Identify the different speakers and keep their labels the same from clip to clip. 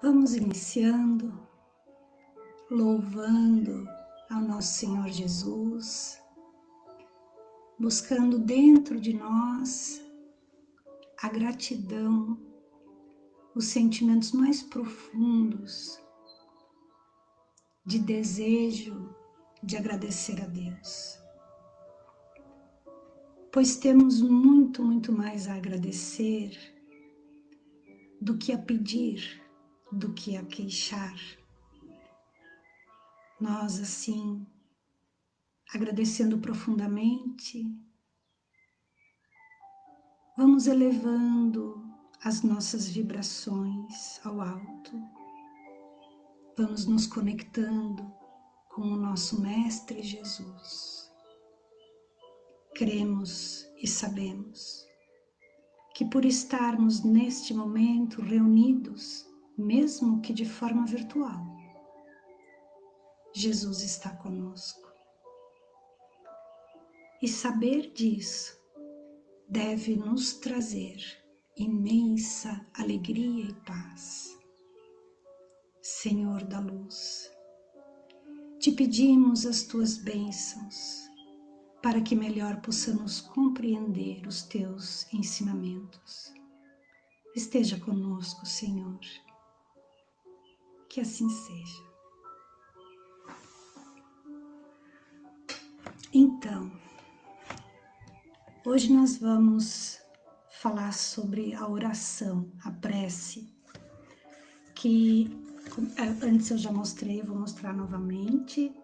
Speaker 1: Vamos iniciando, louvando ao nosso Senhor Jesus, buscando dentro de nós a gratidão, os sentimentos mais profundos de desejo de agradecer a Deus. Pois temos muito mais a agradecer do que a pedir, do que a queixar. Nós, assim, agradecendo profundamente, vamos elevando as nossas vibrações ao alto, vamos nos conectando com o nosso Mestre Jesus. Cremos e sabemos que por estarmos neste momento reunidos, mesmo que de forma virtual, Jesus está conosco. E saber disso deve nos trazer imensa alegria e paz. Senhor da luz, te pedimos as tuas bênçãos para que melhor possamos compreender os teus ensinamentos. Esteja conosco, Senhor, que assim seja. Então, hoje nós vamos falar sobre a oração, a prece, que antes eu já mostrei, vou mostrar novamente.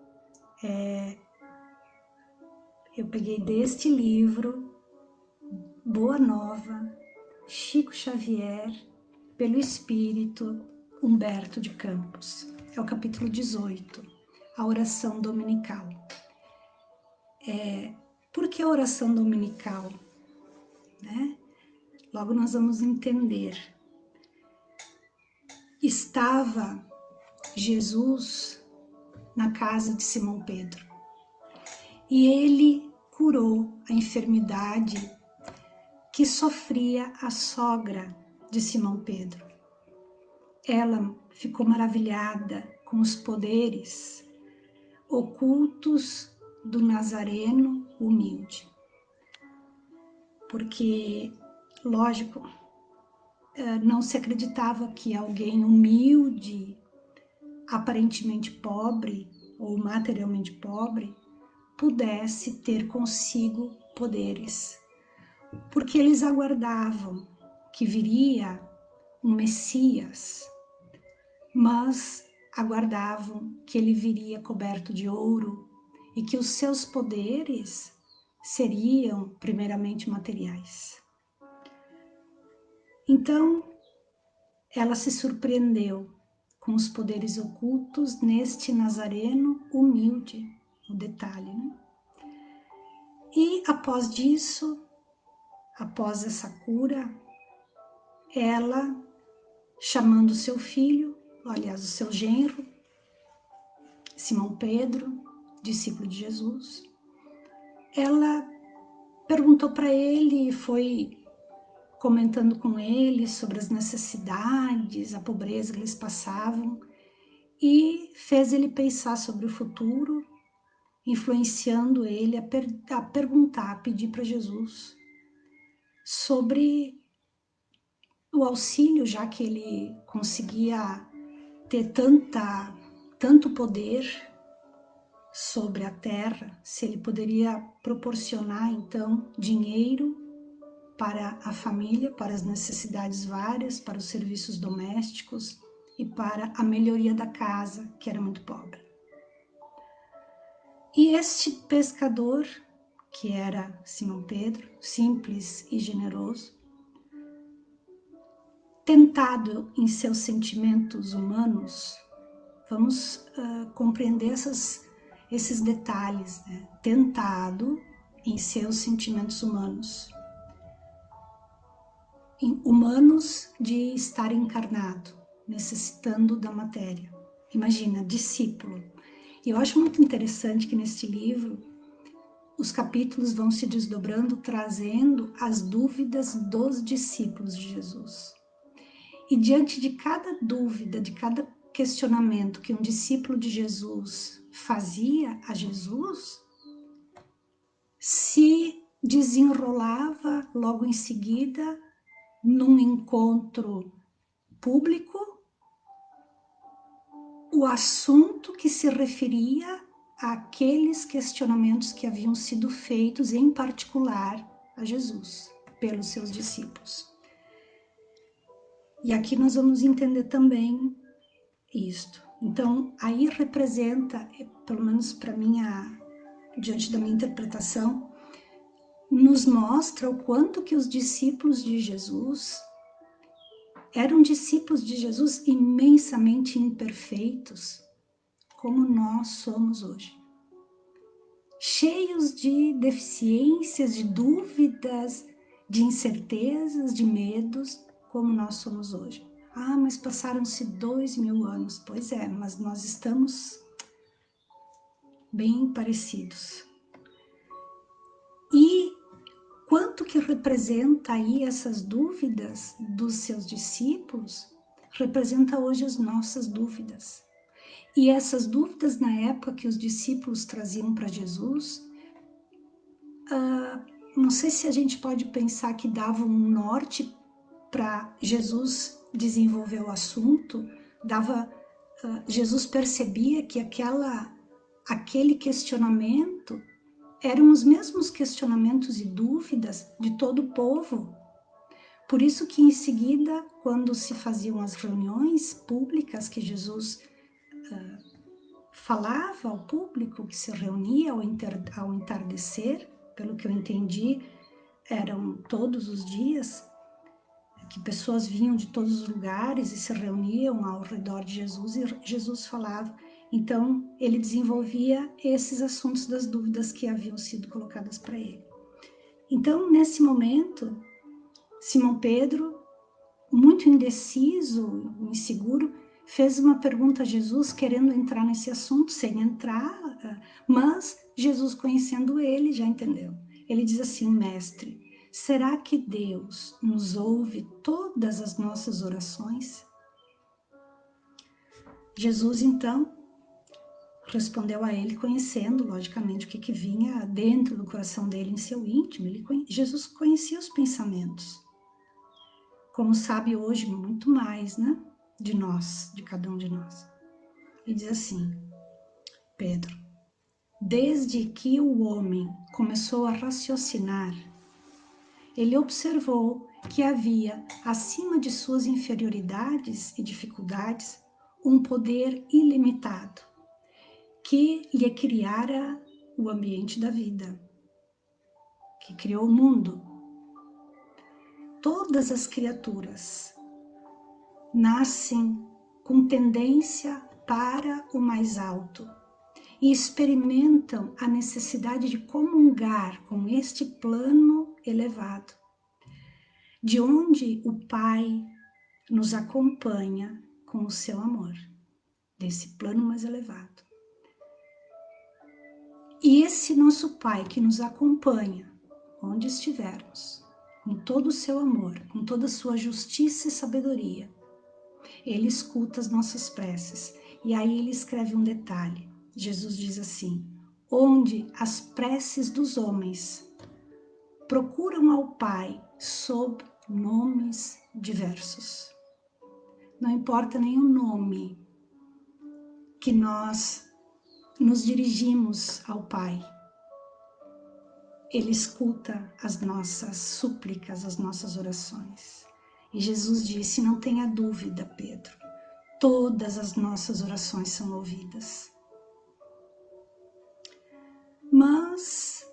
Speaker 1: Eu peguei deste livro, Boa Nova, Chico Xavier, pelo Espírito Humberto de Campos. É o capítulo 18, a oração dominical. Por que a oração dominical? Logo nós vamos entender. Estava Jesus na casa de Simão Pedro e ele curou a enfermidade que sofria a sogra de Simão Pedro. Ela ficou maravilhada com os poderes ocultos do Nazareno humilde. Porque, lógico, não se acreditava que alguém humilde, aparentemente pobre ou materialmente pobre, pudesse ter consigo poderes. Porque eles aguardavam que viria um Messias, mas aguardavam que ele viria coberto de ouro e que os seus poderes seriam primeiramente materiais. Então, ela se surpreendeu com os poderes ocultos neste Nazareno humilde, o detalhe, né? E após disso, após essa cura, ela, chamando seu filho, aliás, o seu genro, Simão Pedro, discípulo de Jesus, ela perguntou para ele, foi comentando com ele sobre as necessidades, a pobreza que eles passavam, e fez ele pensar sobre o futuro, influenciando ele a perguntar, a pedir para Jesus sobre o auxílio, já que ele conseguia ter tanto poder sobre a terra, se ele poderia proporcionar então dinheiro para a família, para as necessidades várias, para os serviços domésticos e para a melhoria da casa, que era muito pobre. E este pescador, que era Simão Pedro, simples e generoso, tentado em seus sentimentos humanos, vamos compreender esses detalhes, né? Tentado em seus sentimentos humanos de estar encarnado, necessitando da matéria. Imagina, discípulo. E eu acho muito interessante que neste livro os capítulos vão se desdobrando, trazendo as dúvidas dos discípulos de Jesus. E diante de cada dúvida, de cada questionamento que um discípulo de Jesus fazia a Jesus, se desenrolava logo em seguida num encontro público o assunto que se referia àqueles questionamentos que haviam sido feitos, em particular a Jesus, pelos seus discípulos. E aqui nós vamos entender também isto. Então, aí representa, pelo menos para mim, diante da minha interpretação, nos mostra o quanto que os discípulos de Jesus eram discípulos de Jesus imensamente imperfeitos, como nós somos hoje. Cheios de deficiências, de dúvidas, de incertezas, de medos, como nós somos hoje. Ah, mas passaram-se 2000 anos. Pois é, mas nós estamos bem parecidos. E quanto que representa aí essas dúvidas dos seus discípulos, representa hoje as nossas dúvidas. E essas dúvidas na época que os discípulos traziam para Jesus, não sei se a gente pode pensar que davam um norte para Jesus desenvolver o assunto, Jesus percebia que aquele questionamento eram os mesmos questionamentos e dúvidas de todo o povo. Por isso que em seguida, quando se faziam as reuniões públicas que Jesus falava ao público, que se reunia ao entardecer, pelo que eu entendi, eram todos os dias, que pessoas vinham de todos os lugares e se reuniam ao redor de Jesus e Jesus falava. Então, ele desenvolvia esses assuntos das dúvidas que haviam sido colocadas para ele. Então, nesse momento, Simão Pedro, muito indeciso, inseguro, fez uma pergunta a Jesus, querendo entrar nesse assunto, sem entrar, mas Jesus, conhecendo ele, já entendeu. Ele diz assim: mestre, será que Deus nos ouve todas as nossas orações? Jesus, então, respondeu a ele, conhecendo, logicamente, o que vinha dentro do coração dele, em seu íntimo. Jesus conhecia os pensamentos, como sabe hoje muito mais, né? De nós, de cada um de nós. E diz assim: Pedro, desde que o homem começou a raciocinar, ele observou que havia, acima de suas inferioridades e dificuldades, um poder ilimitado, que lhe criara o ambiente da vida, que criou o mundo. Todas as criaturas nascem com tendência para o mais alto e experimentam a necessidade de comungar com este plano elevado, de onde o Pai nos acompanha com o seu amor, desse plano mais elevado. E esse nosso Pai que nos acompanha, onde estivermos, com todo o seu amor, com toda a sua justiça e sabedoria, ele escuta as nossas preces. E aí ele escreve um detalhe. Jesus diz assim: onde as preces dos homens procuram ao Pai sob nomes diversos. Não importa nenhum nome que nós nos dirigimos ao Pai, ele escuta as nossas súplicas, as nossas orações. E Jesus disse: não tenha dúvida, Pedro, todas as nossas orações são ouvidas. Mas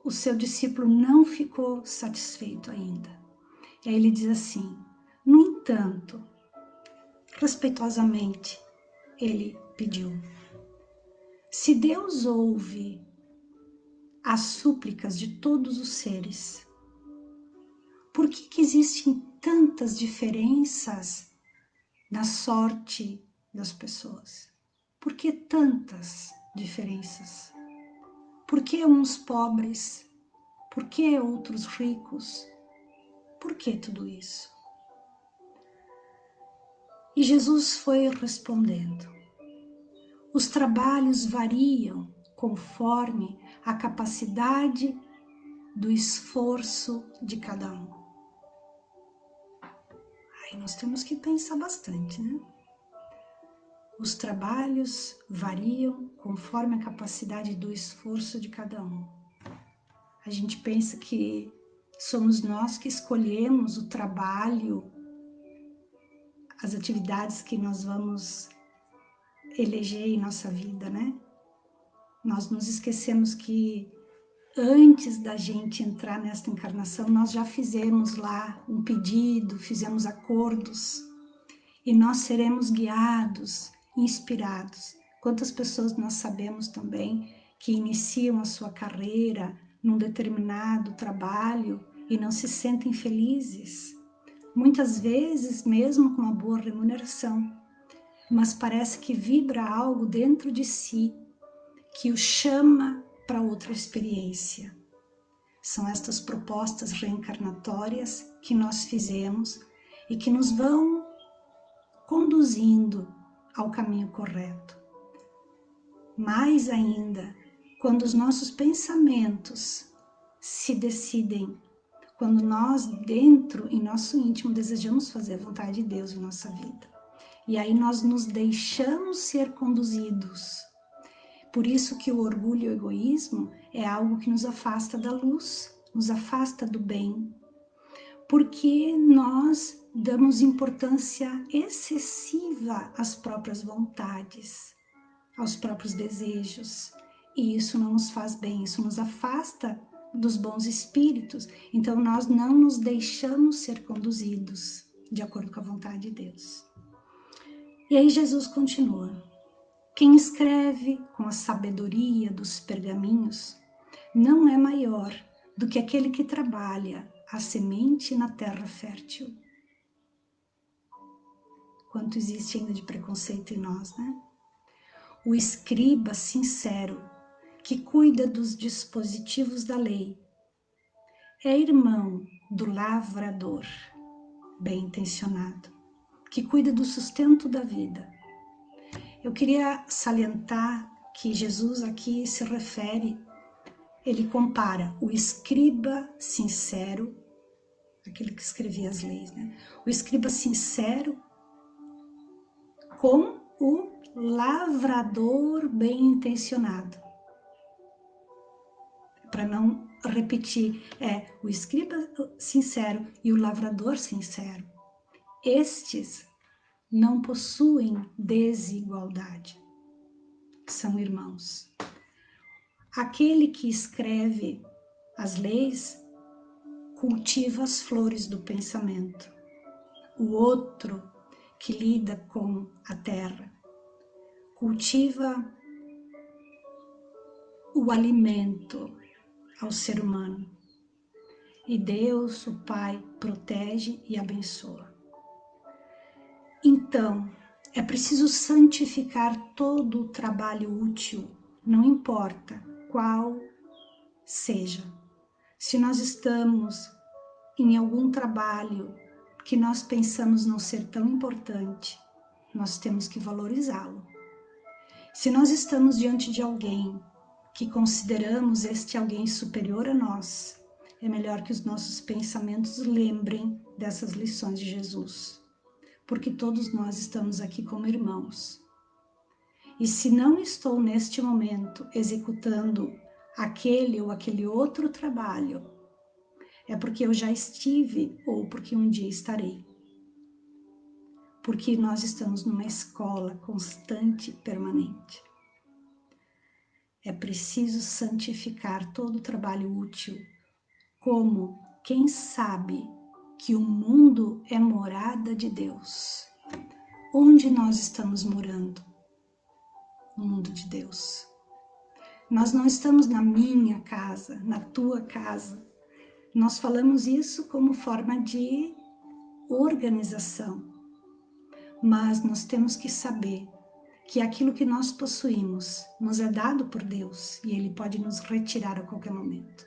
Speaker 1: o seu discípulo não ficou satisfeito ainda. E aí ele diz assim: no entanto, respeitosamente, ele pediu: se Deus ouve as súplicas de todos os seres, por que existem tantas diferenças na sorte das pessoas? Por que tantas diferenças? Por que uns pobres? Por que outros ricos? Por que tudo isso? E Jesus foi respondendo: os trabalhos variam conforme a capacidade do esforço de cada um. Aí nós temos que pensar bastante, né? Os trabalhos variam conforme a capacidade do esforço de cada um. A gente pensa que somos nós que escolhemos o trabalho, as atividades que nós vamos eleger em nossa vida, né? Nós nos esquecemos que antes da gente entrar nesta encarnação, nós já fizemos lá um pedido, fizemos acordos, e nós seremos guiados, inspirados. Quantas pessoas nós sabemos também que iniciam a sua carreira num determinado trabalho e não se sentem felizes, muitas vezes mesmo com uma boa remuneração, mas parece que vibra algo dentro de si que o chama para outra experiência. São estas propostas reencarnatórias que nós fizemos e que nos vão conduzindo ao caminho correto. Mais ainda, quando os nossos pensamentos se decidem, quando nós dentro, em nosso íntimo, desejamos fazer a vontade de Deus em nossa vida. E aí nós nos deixamos ser conduzidos. Por isso que o orgulho e o egoísmo é algo que nos afasta da luz, nos afasta do bem, porque nós damos importância excessiva às próprias vontades, aos próprios desejos, e isso não nos faz bem, isso nos afasta dos bons espíritos. Então nós não nos deixamos ser conduzidos de acordo com a vontade de Deus. E aí Jesus continua: quem escreve com a sabedoria dos pergaminhos não é maior do que aquele que trabalha a semente na terra fértil. Quanto existe ainda de preconceito em nós, né? O escriba sincero, que cuida dos dispositivos da lei, é irmão do lavrador, bem intencionado, que cuida do sustento da vida. Eu queria salientar que Jesus aqui se refere, ele compara o escriba sincero, aquele que escrevia as leis, né? O escriba sincero com o lavrador bem intencionado. Para não repetir, o escriba sincero e o lavrador sincero. Estes não possuem desigualdade, são irmãos. Aquele que escreve as leis cultiva as flores do pensamento. O outro que lida com a terra cultiva o alimento ao ser humano. E Deus, o Pai, protege e abençoa. Então, é preciso santificar todo o trabalho útil, não importa qual seja. Se nós estamos em algum trabalho que nós pensamos não ser tão importante, nós temos que valorizá-lo. Se nós estamos diante de alguém que consideramos este alguém superior a nós, é melhor que os nossos pensamentos lembrem dessas lições de Jesus, porque todos nós estamos aqui como irmãos. E se não estou neste momento executando aquele ou aquele outro trabalho, é porque eu já estive ou porque um dia estarei. Porque nós estamos numa escola constante e permanente. É preciso santificar todo o trabalho útil, como quem sabe que o mundo é morada de Deus. Onde nós estamos morando? No mundo de Deus. Nós não estamos na minha casa, na tua casa. Nós falamos isso como forma de organização. Mas nós temos que saber que aquilo que nós possuímos nos é dado por Deus e Ele pode nos retirar a qualquer momento.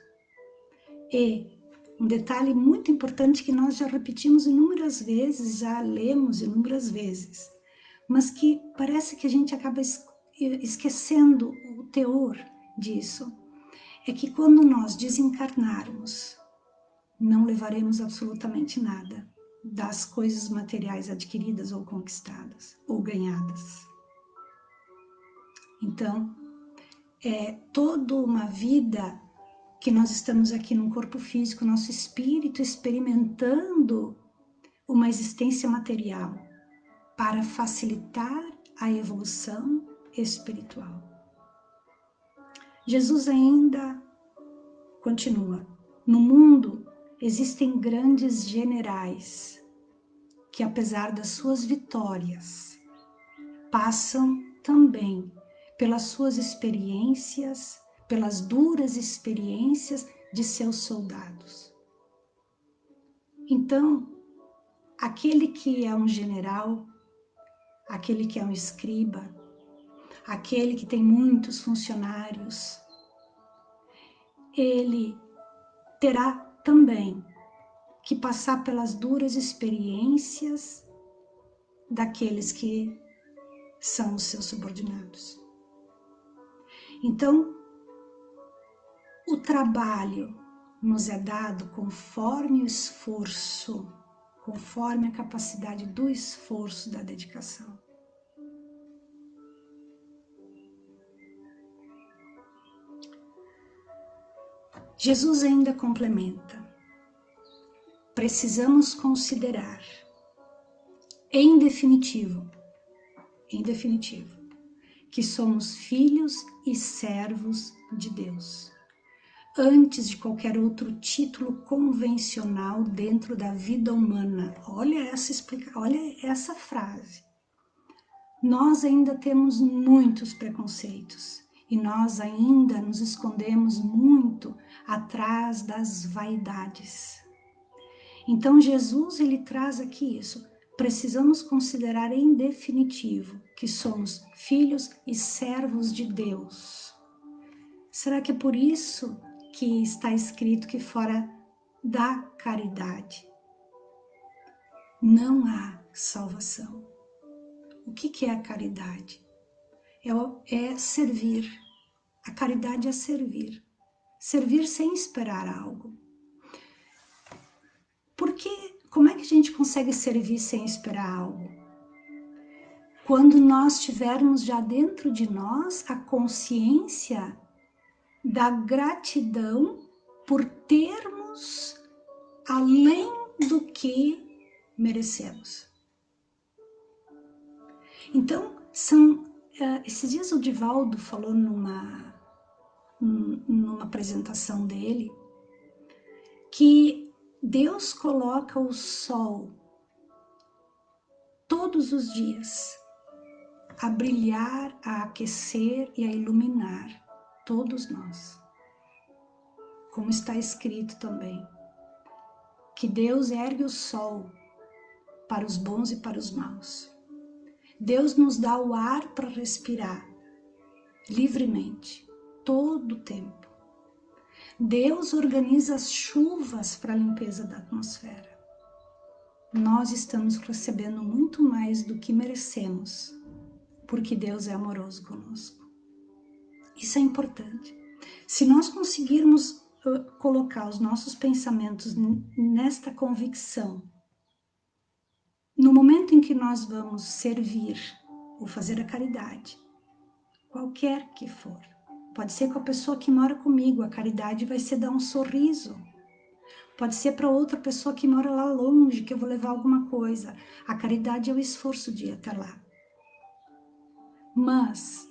Speaker 1: E um detalhe muito importante que nós já repetimos inúmeras vezes, já lemos inúmeras vezes, mas que parece que a gente acaba esquecendo o teor disso, é que quando nós desencarnarmos, não levaremos absolutamente nada das coisas materiais adquiridas ou conquistadas ou ganhadas. Então, é toda uma vida que nós estamos aqui num corpo físico, nosso espírito experimentando uma existência material para facilitar a evolução espiritual. Jesus ainda continua: no mundo existem grandes generais que, apesar das suas vitórias, passam também pelas suas experiências, pelas duras experiências de seus soldados. Então, aquele que é um general, aquele que é um escriba, aquele que tem muitos funcionários, ele terá também que passar pelas duras experiências daqueles que são os seus subordinados. Então, o trabalho nos é dado conforme o esforço, conforme a capacidade do esforço, da dedicação. Jesus ainda complementa: precisamos considerar, em definitivo, que somos filhos e servos de Deus, antes de qualquer outro título convencional dentro da vida humana. Olha essa frase. Nós ainda temos muitos preconceitos e nós ainda nos escondemos muito atrás das vaidades. Então Jesus, ele traz aqui isso: precisamos considerar em definitivo que somos filhos e servos de Deus. Será que é por isso que está escrito que fora da caridade não há salvação? O que é a caridade? É servir. A caridade é servir. Servir sem esperar algo. Porque como é que a gente consegue servir sem esperar algo? Quando nós tivermos já dentro de nós a consciência da gratidão por termos além do que merecemos. Então, esses dias o Divaldo falou numa apresentação dele que Deus coloca o sol todos os dias a brilhar, a aquecer e a iluminar todos nós. Como está escrito também, que Deus ergue o sol para os bons e para os maus. Deus nos dá o ar para respirar livremente, todo o tempo. Deus organiza as chuvas para a limpeza da atmosfera. Nós estamos recebendo muito mais do que merecemos, porque Deus é amoroso conosco. Isso é importante. Se nós conseguirmos colocar os nossos pensamentos nesta convicção, no momento em que nós vamos servir ou fazer a caridade, qualquer que for, pode ser com a pessoa que mora comigo, a caridade vai ser dar um sorriso. Pode ser para outra pessoa que mora lá longe, que eu vou levar alguma coisa. A caridade é o esforço de ir até lá. Mas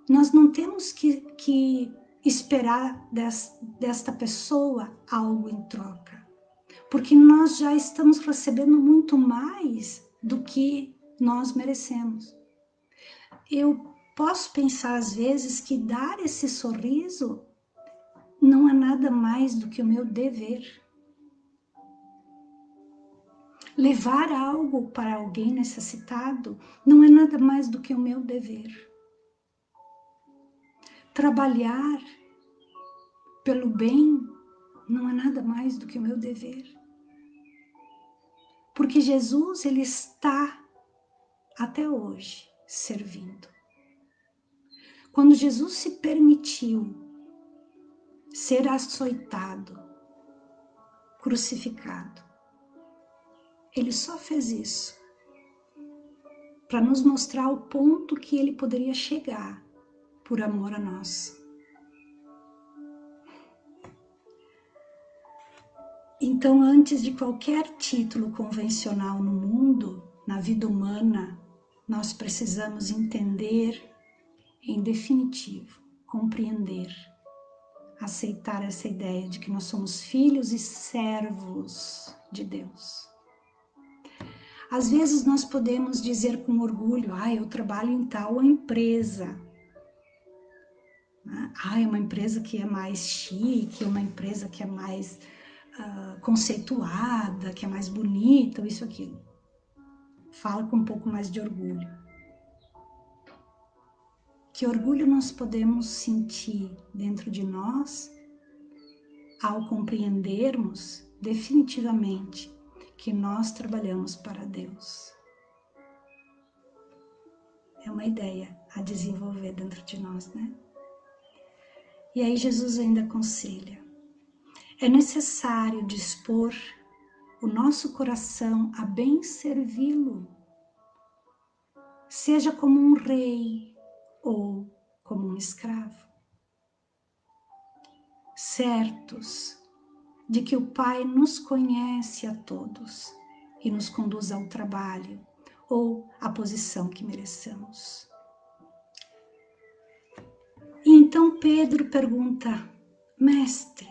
Speaker 1: nós não temos que esperar desta pessoa algo em troca, porque nós já estamos recebendo muito mais do que nós merecemos. Eu posso pensar às vezes que dar esse sorriso não é nada mais do que o meu dever. Levar algo para alguém necessitado não é nada mais do que o meu dever. Trabalhar pelo bem não é nada mais do que o meu dever. Porque Jesus, ele está até hoje servindo. Quando Jesus se permitiu ser açoitado, crucificado, ele só fez isso para nos mostrar o ponto que ele poderia chegar por amor a nós. Então, antes de qualquer título convencional no mundo, na vida humana, nós precisamos entender, em definitivo, compreender, aceitar essa ideia de que nós somos filhos e servos de Deus. Às vezes nós podemos dizer com orgulho, eu trabalho em tal empresa. É uma empresa que é mais chique, uma empresa que é mais conceituada, que é mais bonita, ou isso, aquilo. Fala com um pouco mais de orgulho. Que orgulho nós podemos sentir dentro de nós ao compreendermos definitivamente que nós trabalhamos para Deus. É uma ideia a desenvolver dentro de nós, né? E aí Jesus ainda aconselha: é necessário dispor o nosso coração a bem servi-lo, seja como um rei ou como um escravo, certos de que o Pai nos conhece a todos e nos conduz ao trabalho ou à posição que mereçamos. E então Pedro pergunta: Mestre,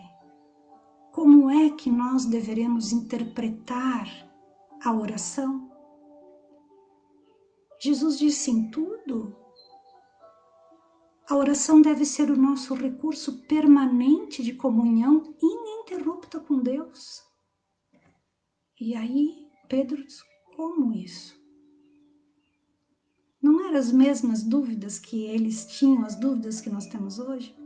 Speaker 1: como é que nós deveremos interpretar a oração? Jesus disse: em tudo. A oração deve ser o nosso recurso permanente de comunhão ininterrupta com Deus. E aí Pedro diz: como isso? Não eram as mesmas dúvidas que eles tinham, as dúvidas que nós temos hoje?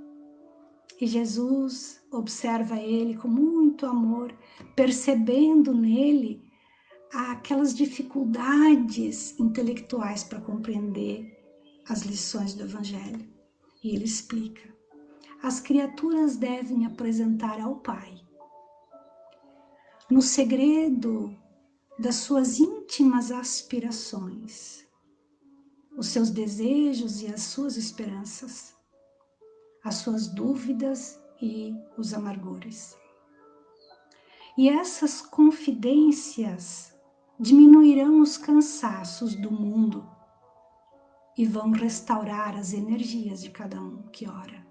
Speaker 1: E Jesus observa ele com muito amor, percebendo nele aquelas dificuldades intelectuais para compreender as lições do Evangelho. E ele explica: as criaturas devem apresentar ao Pai, no segredo das suas íntimas aspirações, os seus desejos e as suas esperanças, as suas dúvidas e os amargores. E essas confidências diminuirão os cansaços do mundo e vão restaurar as energias de cada um que ora.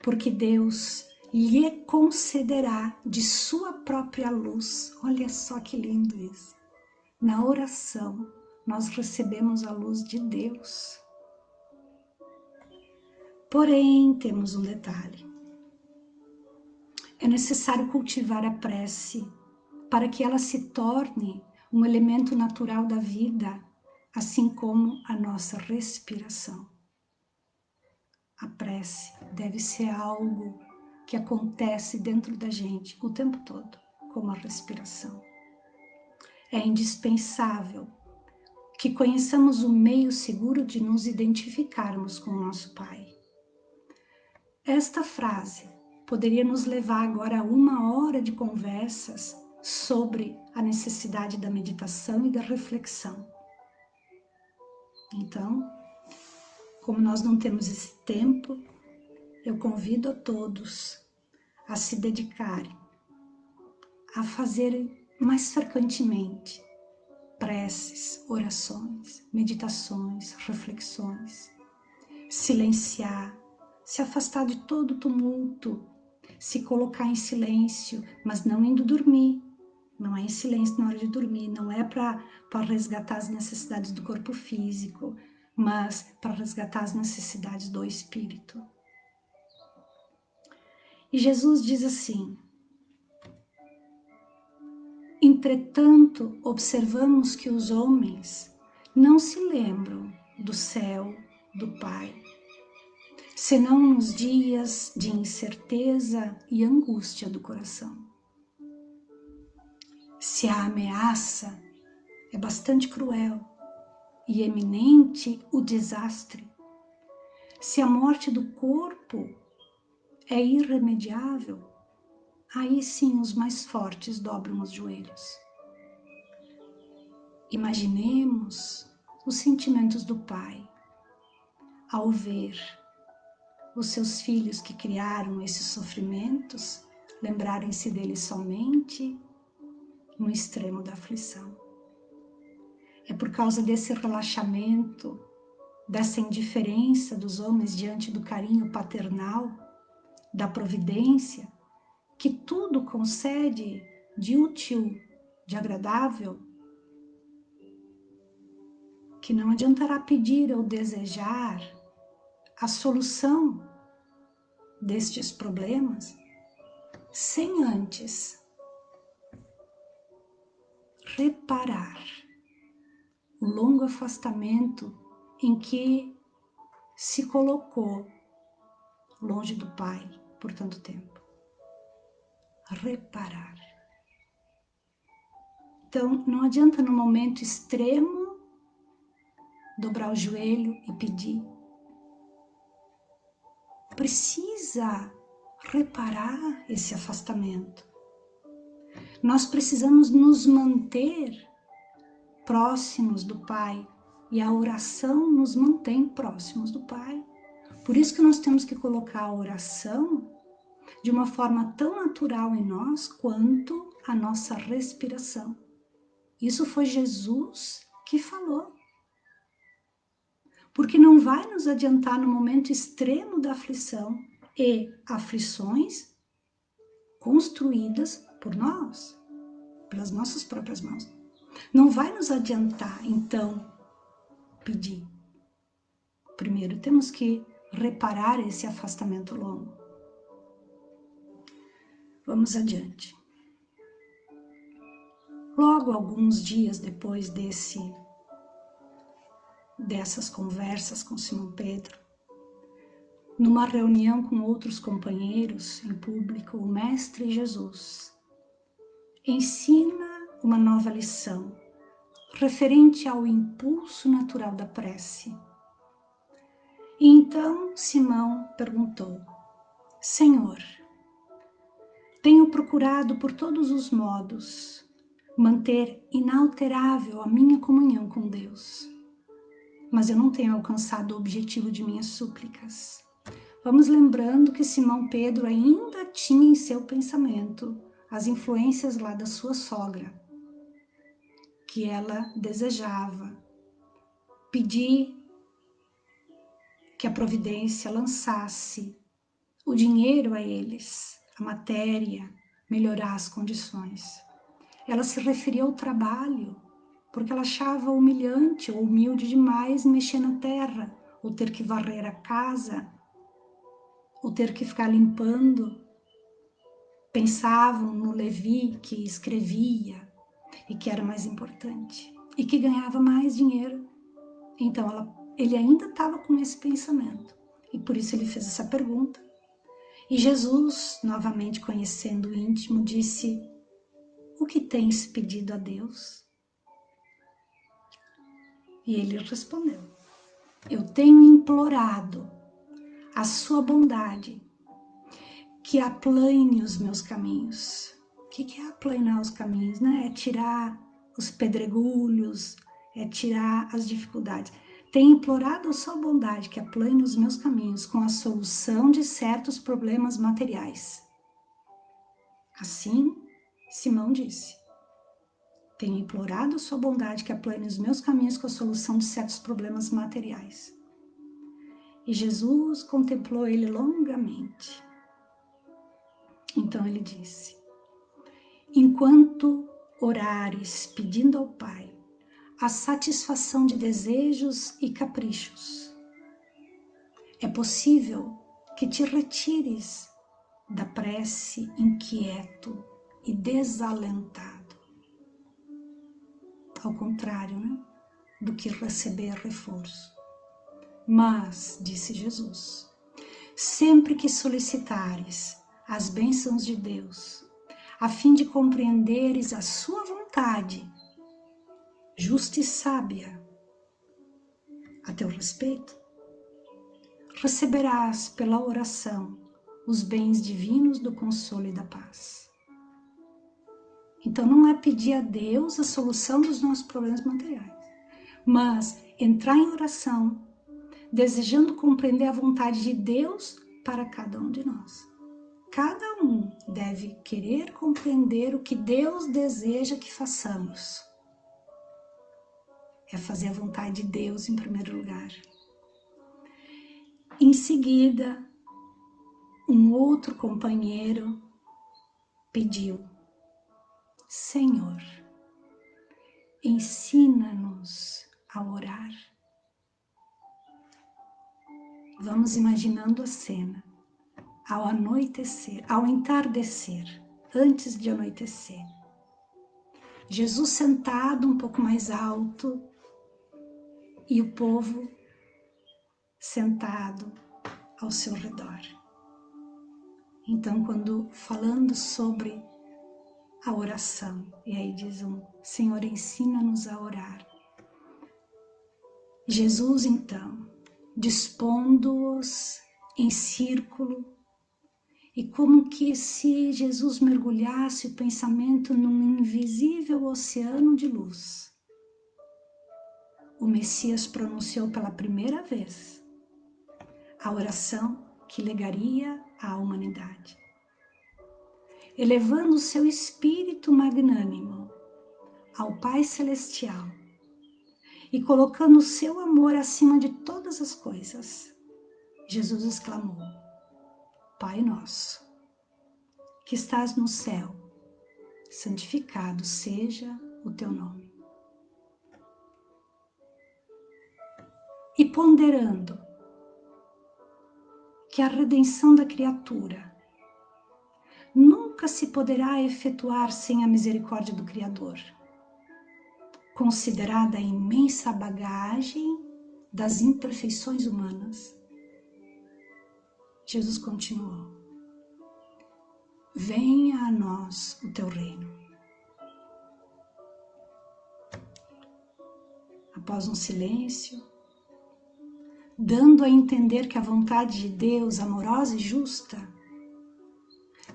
Speaker 1: Porque Deus lhe concederá de sua própria luz. Olha só que lindo isso. Na oração, nós recebemos a luz de Deus. Porém, temos um detalhe. É necessário cultivar a prece para que ela se torne um elemento natural da vida, assim como a nossa respiração. A prece deve ser algo que acontece dentro da gente o tempo todo, como a respiração. É indispensável que conheçamos o meio seguro de nos identificarmos com o nosso Pai. Esta frase poderia nos levar agora a 1 hora de conversas sobre a necessidade da meditação e da reflexão. Então, como nós não temos esse tempo, eu convido a todos a se dedicarem, a fazerem mais frequentemente preces, orações, meditações, reflexões, silenciar, se afastar de todo tumulto, se colocar em silêncio, mas não indo dormir. Não é em silêncio na hora de dormir, não é para resgatar as necessidades do corpo físico, mas para resgatar as necessidades do espírito. E Jesus diz assim: entretanto, observamos que os homens não se lembram do céu, do Pai. senão nos dias de incerteza e angústia do coração. Se a ameaça é bastante cruel e eminente o desastre, se a morte do corpo é irremediável, aí sim os mais fortes dobram os joelhos. Imaginemos os sentimentos do pai ao ver os seus filhos que criaram esses sofrimentos lembrarem-se deles somente no extremo da aflição. É por causa desse relaxamento, dessa indiferença dos homens diante do carinho paternal, da providência, que tudo concede de útil, de agradável, que não adiantará pedir ou desejar a solução destes problemas sem antes reparar o longo afastamento em que se colocou longe do Pai por tanto tempo. Reparar. Então, não adianta no momento extremo dobrar o joelho e pedir. Precisa reparar esse afastamento. Nós precisamos nos manter próximos do Pai, e a oração nos mantém próximos do Pai. Por isso que nós temos que colocar a oração de uma forma tão natural em nós quanto a nossa respiração. Isso foi Jesus que falou. Porque não vai nos adiantar no momento extremo da aflição e aflições construídas por nós, pelas nossas próprias mãos. Não vai nos adiantar, então, pedir. Primeiro temos que reparar esse afastamento longo. Vamos adiante. Logo, alguns dias depois dessas conversas com Simão Pedro, numa reunião com outros companheiros em público, o Mestre Jesus ensina uma nova lição referente ao impulso natural da prece. E então Simão perguntou: Senhor, tenho procurado por todos os modos manter inalterável a minha comunhão com Deus, mas eu não tenho alcançado o objetivo de minhas súplicas. Vamos lembrando que Simão Pedro ainda tinha em seu pensamento as influências lá da sua sogra, que ela desejava pedir que a providência lançasse o dinheiro a eles, a matéria, melhorar as condições. Ela se referia ao trabalho, porque ela achava humilhante ou humilde demais mexer na terra, ou ter que varrer a casa, ou ter que ficar limpando. Pensavam no Levi que escrevia e que era mais importante, e que ganhava mais dinheiro. Então ele ainda estava com esse pensamento, e por isso ele fez essa pergunta. E Jesus, novamente conhecendo o íntimo, disse: o que tens pedido a Deus? E ele respondeu: eu tenho implorado a sua bondade, que aplane os meus caminhos. O que é aplanar os caminhos, né? É tirar os pedregulhos, é tirar as dificuldades. Tenho implorado a sua bondade, que aplane os meus caminhos com a solução de certos problemas materiais. Assim, Simão disse: tenho implorado a sua bondade, que aplane os meus caminhos com a solução de certos problemas materiais. E Jesus contemplou ele longamente. Então ele disse: enquanto orares pedindo ao Pai a satisfação de desejos e caprichos, é possível que te retires da prece inquieto e desalentado. Ao contrário, né, do que receber reforço. Mas, disse Jesus, sempre que solicitares as bênçãos de Deus, a fim de compreenderes a sua vontade, justa e sábia, a teu respeito, receberás pela oração os bens divinos do consolo e da paz. Então não é pedir a Deus a solução dos nossos problemas materiais, mas entrar em oração, desejando compreender a vontade de Deus para cada um de nós. Cada um deve querer compreender o que Deus deseja que façamos. É fazer a vontade de Deus em primeiro lugar. Em seguida, um outro companheiro pediu: Senhor, ensina-nos a orar. Vamos imaginando a cena. Ao anoitecer, ao entardecer, antes de anoitecer, Jesus sentado um pouco mais alto e o povo sentado ao seu redor. Então, quando falando sobre a oração, e aí diz Senhor, ensina-nos a orar. Jesus, então, dispondo-os em círculo, e como que se Jesus mergulhasse o pensamento num invisível oceano de luz, o Messias pronunciou pela primeira vez a oração que legaria à humanidade, elevando o seu espírito magnânimo ao Pai Celestial e colocando o seu amor acima de todas as coisas. Jesus exclamou: Pai nosso, que estás no céu, santificado seja o teu nome. E ponderando que a redenção da criatura nunca se poderá efetuar sem a misericórdia do Criador, considerada a imensa bagagem das imperfeições humanas, Jesus continuou: venha a nós o teu reino. Após um silêncio, dando a entender que a vontade de Deus, amorosa e justa,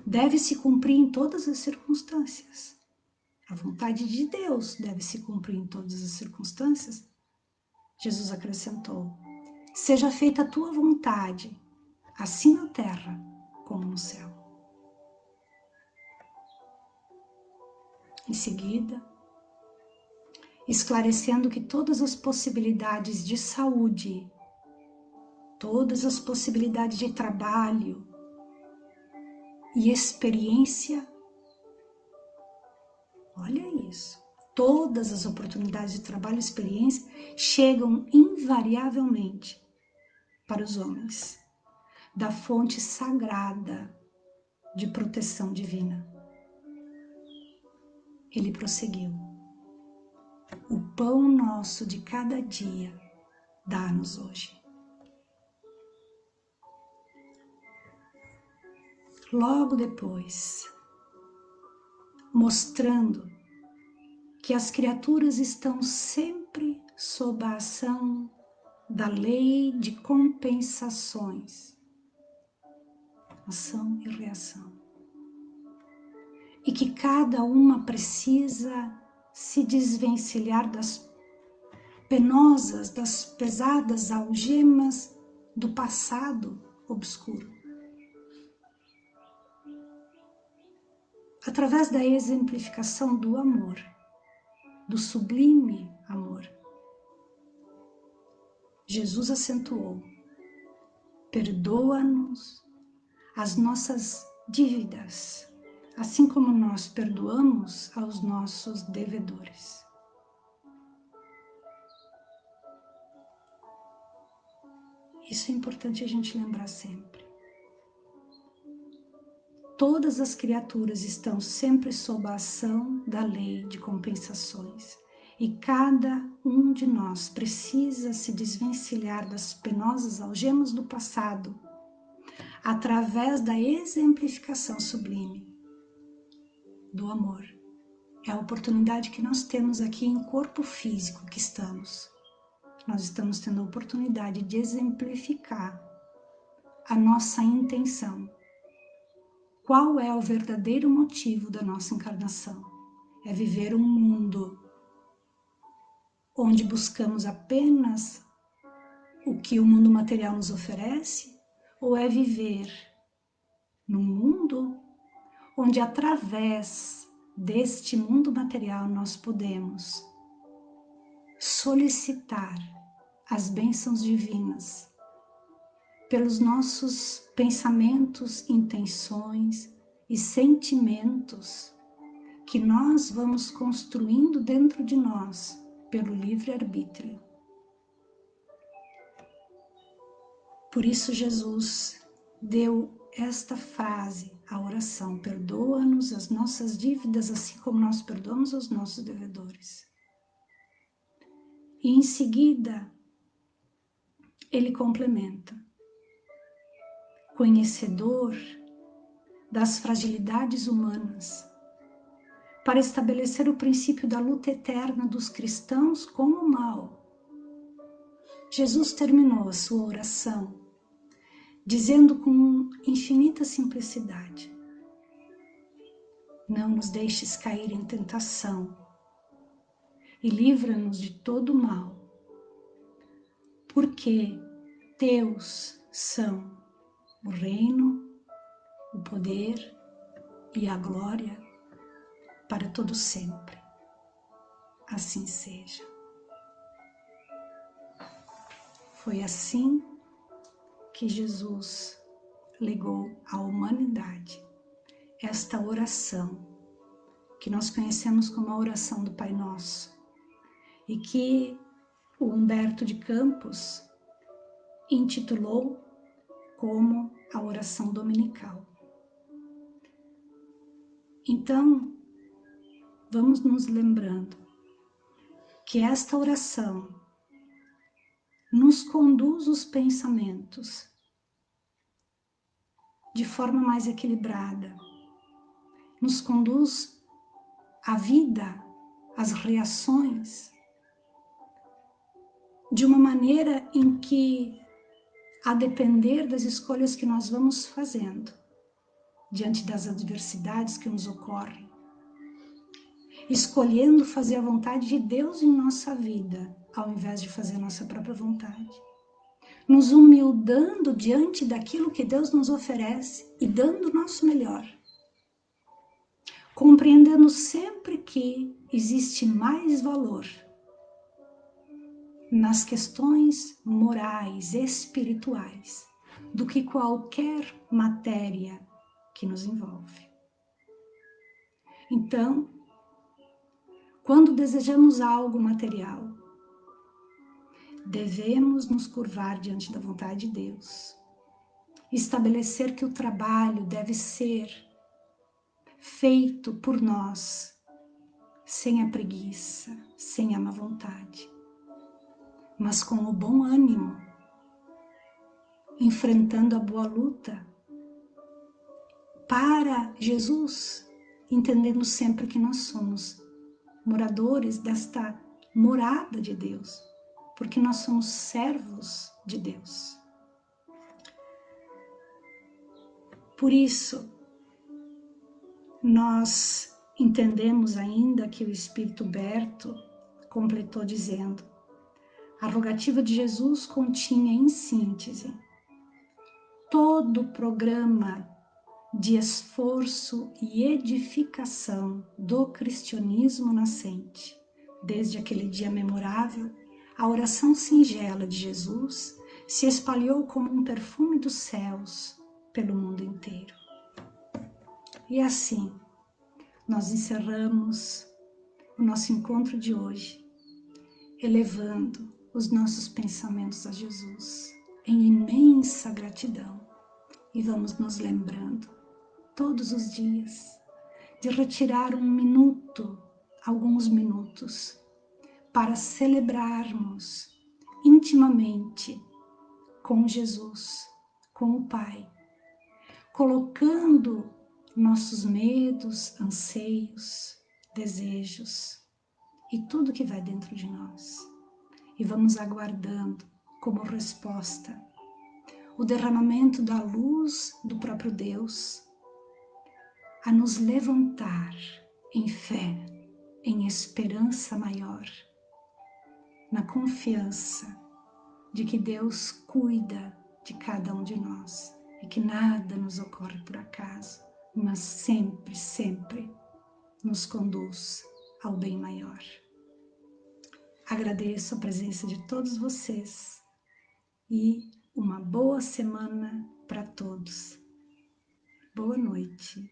Speaker 1: deve se cumprir em todas as circunstâncias. A vontade de Deus deve se cumprir em todas as circunstâncias. Jesus acrescentou: seja feita a tua vontade, assim na terra como no céu. Em seguida, esclarecendo que todas as possibilidades de saúde, todas as possibilidades de trabalho e experiência, olha isso, todas as oportunidades de trabalho e experiência chegam invariavelmente para os homens da fonte sagrada de proteção divina. Ele prosseguiu: o pão nosso de cada dia dá-nos hoje. Logo depois, mostrando que as criaturas estão sempre sob a ação da lei de compensações, ação e reação, e que cada uma precisa se desvencilhar das penosas, das pesadas algemas do passado obscuro. Através da exemplificação do amor, do sublime amor, Jesus acentuou: perdoa-nos as nossas dívidas, assim como nós perdoamos aos nossos devedores. Isso é importante a gente lembrar sempre. Todas as criaturas estão sempre sob a ação da lei de compensações, e cada um de nós precisa se desvencilhar das penosas algemas do passado através da exemplificação sublime do amor. É a oportunidade que nós temos aqui em corpo físico que estamos. Nós estamos tendo a oportunidade de exemplificar a nossa intenção. Qual é o verdadeiro motivo da nossa encarnação? É viver um mundo onde buscamos apenas o que o mundo material nos oferece? Ou é viver num mundo onde, através deste mundo material, nós podemos solicitar as bênçãos divinas pelos nossos pensamentos, intenções e sentimentos que nós vamos construindo dentro de nós pelo livre-arbítrio. Por isso Jesus deu esta frase, a oração: perdoa-nos as nossas dívidas, assim como nós perdoamos aos nossos devedores. E em seguida, ele complementa: conhecedor das fragilidades humanas, para estabelecer o princípio da luta eterna dos cristãos com o mal. Jesus terminou a sua oração dizendo com infinita simplicidade: não nos deixes cair em tentação e livra-nos de todo mal, porque teus são o reino, o poder e a glória para todo sempre. Assim seja. Foi assim que Jesus legou à humanidade esta oração, que nós conhecemos como a oração do Pai Nosso, e que o Humberto de Campos intitulou como a oração dominical. Então, vamos nos lembrando que esta oração nos conduz os pensamentos de forma mais equilibrada, nos conduz a vida, as reações, de uma maneira em que, a depender das escolhas que nós vamos fazendo, diante das adversidades que nos ocorrem, escolhendo fazer a vontade de Deus em nossa vida, ao invés de fazer a nossa própria vontade, nos humildando diante daquilo que Deus nos oferece e dando o nosso melhor, compreendendo sempre que existe mais valor nas questões morais, espirituais, do que qualquer matéria que nos envolve. Então, quando desejamos algo material, devemos nos curvar diante da vontade de Deus, estabelecer que o trabalho deve ser feito por nós, sem a preguiça, sem a má vontade, mas com o bom ânimo, enfrentando a boa luta para Jesus, entendendo sempre que nós somos moradores desta morada de Deus, porque nós somos servos de Deus. Por isso, nós entendemos ainda que o Espírito Berto completou dizendo: a rogativa de Jesus continha, em síntese, todo o programa de esforço e edificação do cristianismo nascente. Desde aquele dia memorável, a oração singela de Jesus se espalhou como um perfume dos céus pelo mundo inteiro. E assim, nós encerramos o nosso encontro de hoje, elevando os nossos pensamentos a Jesus em imensa gratidão, e vamos nos lembrando todos os dias de retirar um minuto, alguns minutos, para celebrarmos intimamente com Jesus, com o Pai, colocando nossos medos, anseios, desejos e tudo que vai dentro de nós. E vamos aguardando como resposta o derramamento da luz do próprio Deus a nos levantar em fé, em esperança maior, na confiança de que Deus cuida de cada um de nós e que nada nos ocorre por acaso, mas sempre, sempre nos conduz ao bem maior. Agradeço a presença de todos vocês e uma boa semana para todos. Boa noite.